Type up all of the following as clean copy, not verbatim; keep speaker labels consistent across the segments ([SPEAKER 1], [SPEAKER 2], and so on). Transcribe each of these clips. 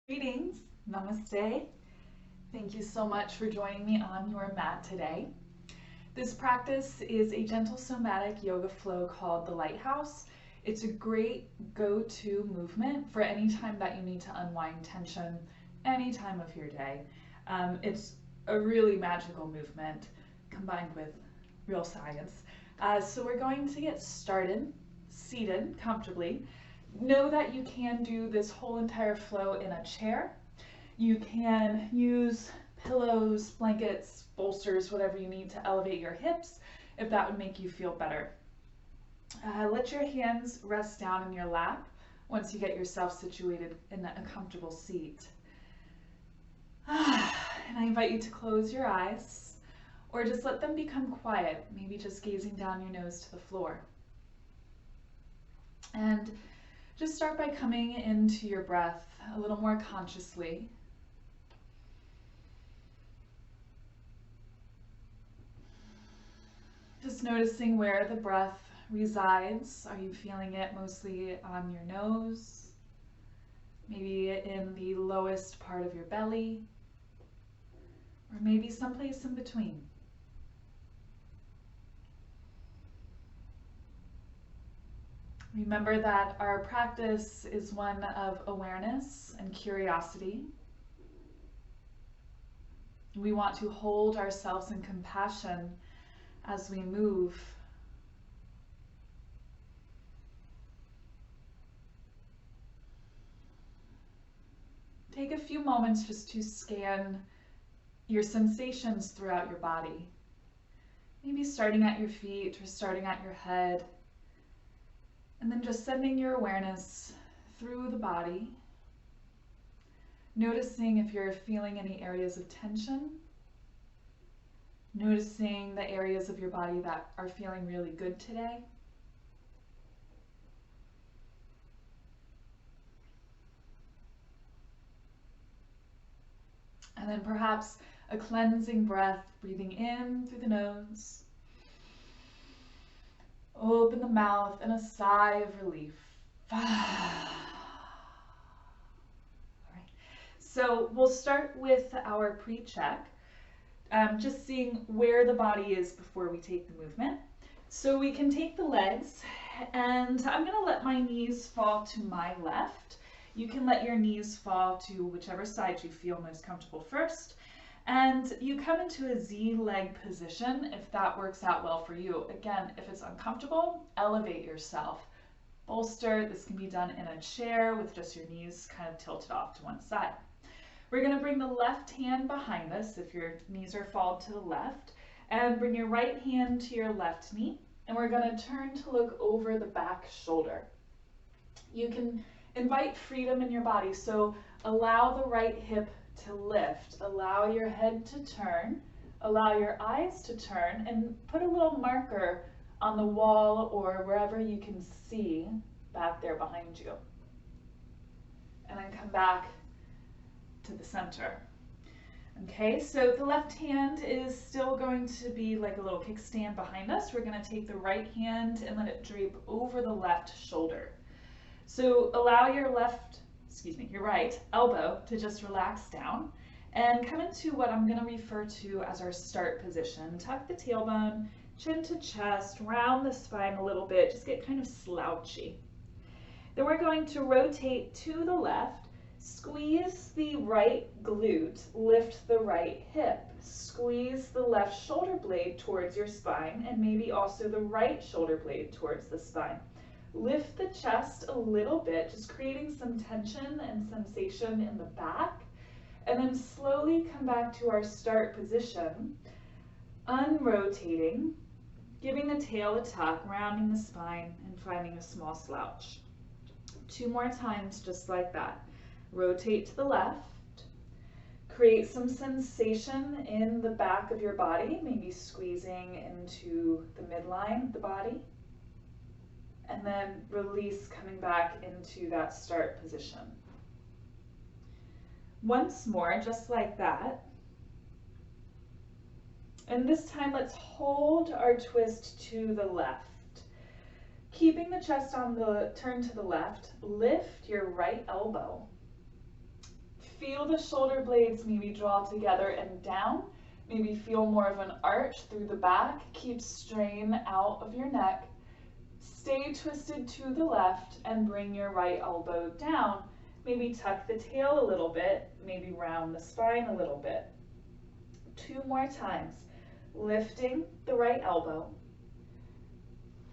[SPEAKER 1] Greetings, namaste. Thank you so much for joining me on your mat today. This practice is a gentle somatic yoga flow called the Lighthouse. It's a great go-to movement for any time that you need to unwind tension, any time of your day. It's a really magical movement combined with real science. So we're going to get started, seated comfortably. Know that you can do this whole entire flow in a chair. You can use pillows, blankets, bolsters, whatever you need to elevate your hips if that would make you feel better. Let your hands rest down in your lap once you get yourself situated in a comfortable seat. And I invite you to close your eyes or just let them become quiet, maybe just gazing down your nose to the floor. And just start by coming into your breath a little more consciously. Just noticing where the breath resides. Are you feeling it mostly on your nose? Maybe in the lowest part of your belly? Or maybe someplace in between? Remember that our practice is one of awareness and curiosity. We want to hold ourselves in compassion as we move. Take a few moments just to scan your sensations throughout your body. Maybe starting at your feet or starting at your head. And then just sending your awareness through the body, noticing if you're feeling any areas of tension, noticing the areas of your body that are feeling really good today. And then perhaps a cleansing breath, breathing in through the nose. Open the mouth and a sigh of relief. All right. So we'll start with our pre-check, just seeing where the body is before we take the movement. So we can take the legs, and I'm going to let my knees fall to my left. You can let your knees fall to whichever side you feel most comfortable first. And you come into a Z leg position if that works out well for you. Again, if it's uncomfortable, elevate yourself. Bolster, this can be done in a chair with just your knees kind of tilted off to one side. We're going to bring the left hand behind us if your knees are folded to the left, and bring your right hand to your left knee, and we're going to turn to look over the back shoulder. You can invite freedom in your body, so allow the right hip to lift, allow your head to turn, allow your eyes to turn, and put a little marker on the wall or wherever you can see back there behind you. And then come back to the center. Okay, so the left hand is still going to be like a little kickstand behind us. We're going to take the right hand and let it drape over the left shoulder. So allow your right elbow to just relax down and come into what I'm going to refer to as our start position. Tuck the tailbone, chin to chest, round the spine a little bit, just get kind of slouchy. Then we're going to rotate to the left, squeeze the right glute, lift the right hip, squeeze the left shoulder blade towards your spine, and maybe also the right shoulder blade towards the spine. Lift the chest a little bit, just creating some tension and sensation in the back, and then slowly come back to our start position, unrotating, giving the tail a tuck, rounding the spine, and finding a small slouch. 2 more times just like that. Rotate to the left, create some sensation in the back of your body, maybe squeezing into the midline of the body. And then release, coming back into that start position. Once more, just like that. And this time, let's hold our twist to the left. Keeping the chest on the turn to the left, lift your right elbow. Feel the shoulder blades maybe draw together and down. Maybe feel more of an arch through the back. Keep strain out of your neck. Stay twisted to the left and bring your right elbow down. Maybe tuck the tail a little bit, maybe round the spine a little bit. 2 more times. Lifting the right elbow.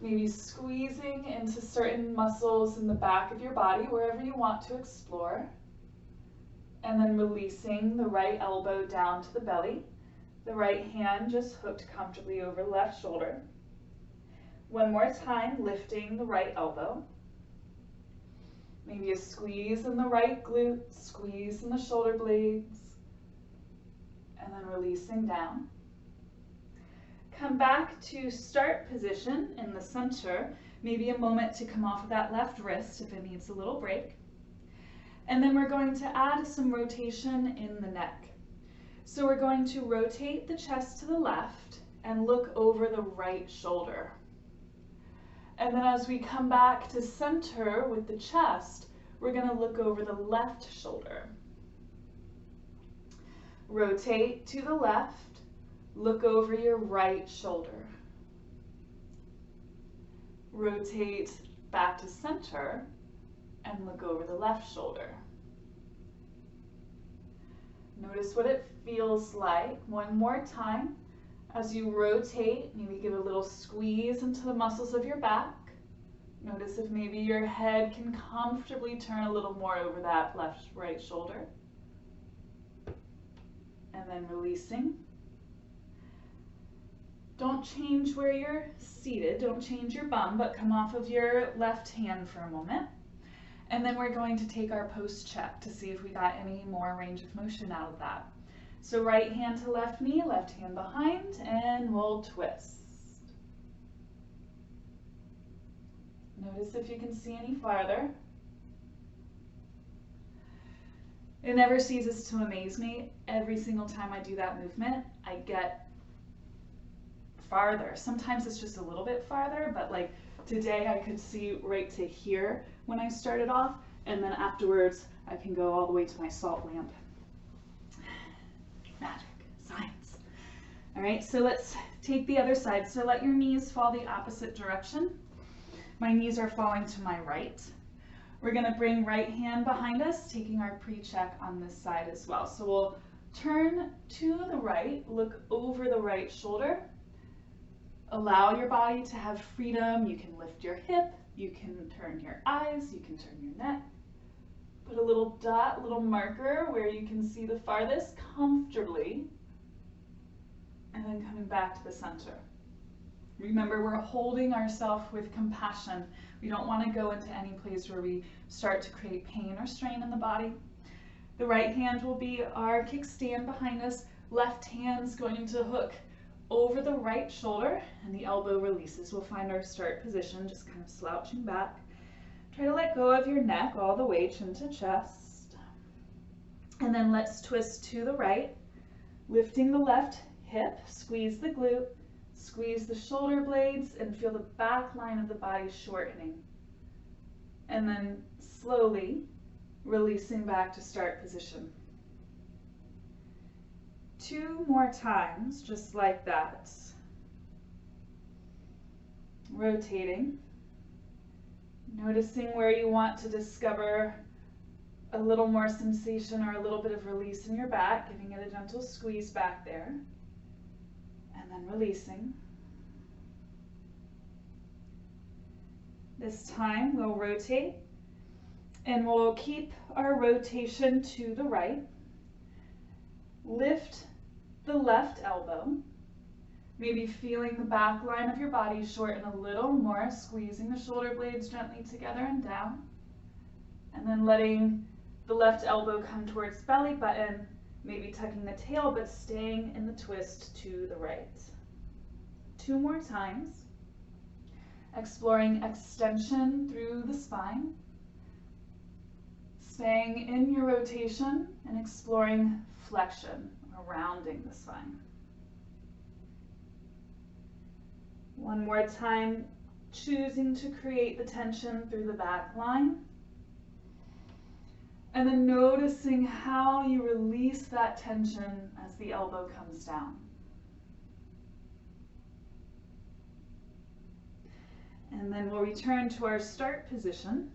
[SPEAKER 1] Maybe squeezing into certain muscles in the back of your body, wherever you want to explore. And then releasing the right elbow down to the belly. The right hand just hooked comfortably over the left shoulder. 1 more time, lifting the right elbow. Maybe a squeeze in the right glute, squeeze in the shoulder blades, and then releasing down. Come back to start position in the center. Maybe a moment to come off of that left wrist if it needs a little break. And then we're going to add some rotation in the neck. So we're going to rotate the chest to the left and look over the right shoulder. And then as we come back to center with the chest, we're going to look over the left shoulder. Rotate to the left, look over your right shoulder. Rotate back to center and look over the left shoulder. Notice what it feels like. 1 more time. As you rotate, maybe give a little squeeze into the muscles of your back. Notice if maybe your head can comfortably turn a little more over that right shoulder. And then releasing. Don't change where you're seated. Don't change your bum, but come off of your left hand for a moment. And then we're going to take our post check to see if we got any more range of motion out of that. So right hand to left knee, left hand behind, and we'll twist. Notice if you can see any farther. It never ceases to amaze me. Every single time I do that movement, I get farther. Sometimes it's just a little bit farther, but like today I could see right to here when I started off, and then afterwards I can go all the way to my salt lamp. Magic, science. All right, so let's take the other side. So let your knees fall the opposite direction. My knees are falling to my right. We're gonna bring right hand behind us, taking our pre-check on this side as well. So we'll turn to the right, look over the right shoulder. Allow your body to have freedom. You can lift your hip, you can turn your eyes, you can turn your neck. Put a little dot, little marker where you can see the farthest comfortably, and then coming back to the center. Remember, we're holding ourselves with compassion. We don't want to go into any place where we start to create pain or strain in the body. The right hand will be our kickstand behind us. Left hand's going to hook over the right shoulder, and the elbow releases. We'll find our start position, just kind of slouching back. Try to let go of your neck all the way, chin to chest. And then let's twist to the right, lifting the left hip, squeeze the glute, squeeze the shoulder blades, and feel the back line of the body shortening. And then slowly releasing back to start position. 2 more times, just like that. Rotating. Noticing where you want to discover a little more sensation or a little bit of release in your back, giving it a gentle squeeze back there. And then releasing. This time we'll rotate, and we'll keep our rotation to the right. Lift the left elbow, maybe feeling the back line of your body shorten a little more, squeezing the shoulder blades gently together and down, and then letting the left elbow come towards belly button, maybe tucking the tail but staying in the twist to the right. 2 more times, exploring extension through the spine, staying in your rotation and exploring flexion, or rounding the spine. 1 more time, choosing to create the tension through the back line. And then noticing how you release that tension as the elbow comes down. And then we'll return to our start position.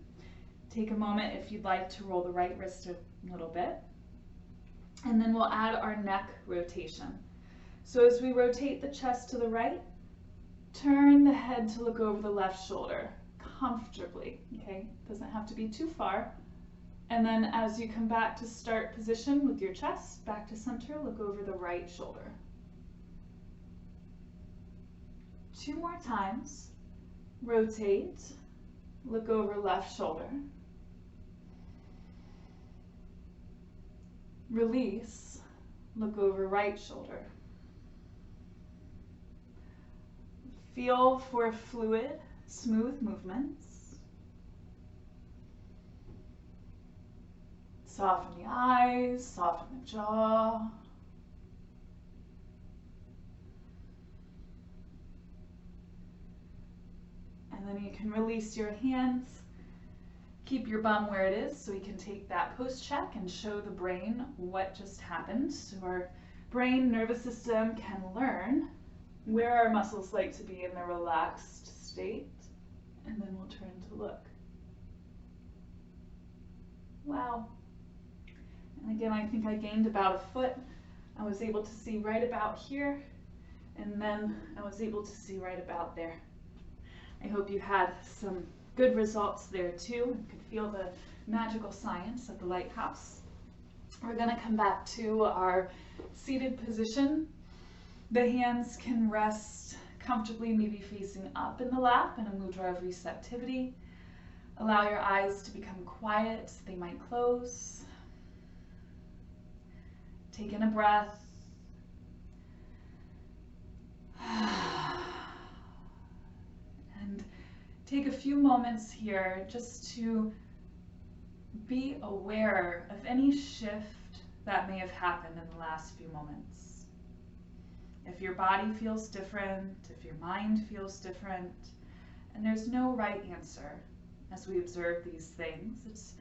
[SPEAKER 1] Take a moment if you'd like to roll the right wrist a little bit. And then we'll add our neck rotation. So as we rotate the chest to the right, turn the head to look over the left shoulder comfortably, okay? Doesn't have to be too far. And then as you come back to start position with your chest back to center, look over the right shoulder. 2 more times. Rotate, look over left shoulder. Release, look over right shoulder. Feel for fluid, smooth movements. Soften the eyes, soften the jaw. And then you can release your hands. Keep your bum where it is so we can take that post check and show the brain what just happened. So our brain nervous system can learn where our muscles like to be in their relaxed state. And then we'll turn to look. Wow. And again, I think I gained about 1 foot. I was able to see right about here. And then I was able to see right about there. I hope you had some good results there too and could feel the magical science at the Lighthouse. We're going to come back to our seated position. The hands can rest comfortably, maybe facing up in the lap in a mudra of receptivity. Allow your eyes to become quiet. They might close. Take in a breath. And take a few moments here just to be aware of any shift that may have happened in the last few moments. If your body feels different, if your mind feels different, and there's no right answer as we observe these things, it's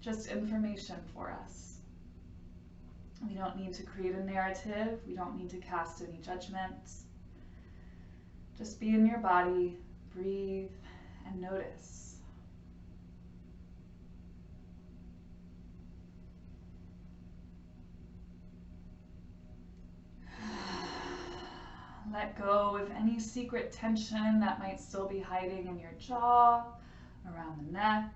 [SPEAKER 1] just information for us. We don't need to create a narrative, we don't need to cast any judgments. Just be in your body, breathe, and notice. Let go of any secret tension that might still be hiding in your jaw, around the neck.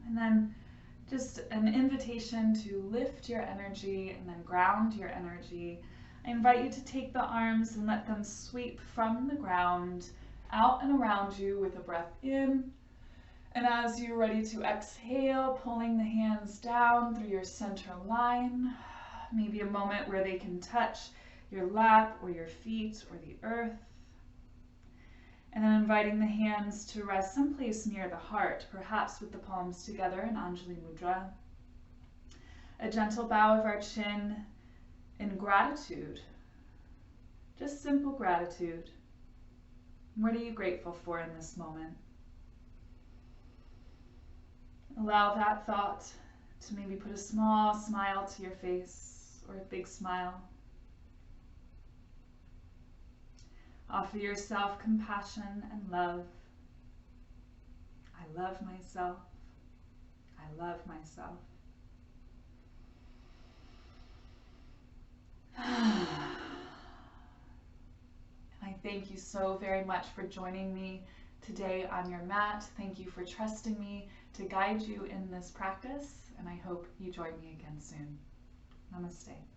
[SPEAKER 1] And then just an invitation to lift your energy and then ground your energy. I invite you to take the arms and let them sweep from the ground out and around you with a breath in. And as you're ready to exhale, pulling the hands down through your center line, maybe a moment where they can touch your lap or your feet or the earth. And then inviting the hands to rest someplace near the heart, perhaps with the palms together in Anjali Mudra. A gentle bow of our chin in gratitude, just simple gratitude. What are you grateful for in this moment? Allow that thought to maybe put a small smile to your face or a big smile. Offer yourself compassion and love. I love myself. I love myself. And I thank you so very much for joining me today on your mat. Thank you for trusting me to guide you in this practice, and I hope you join me again soon. Namaste.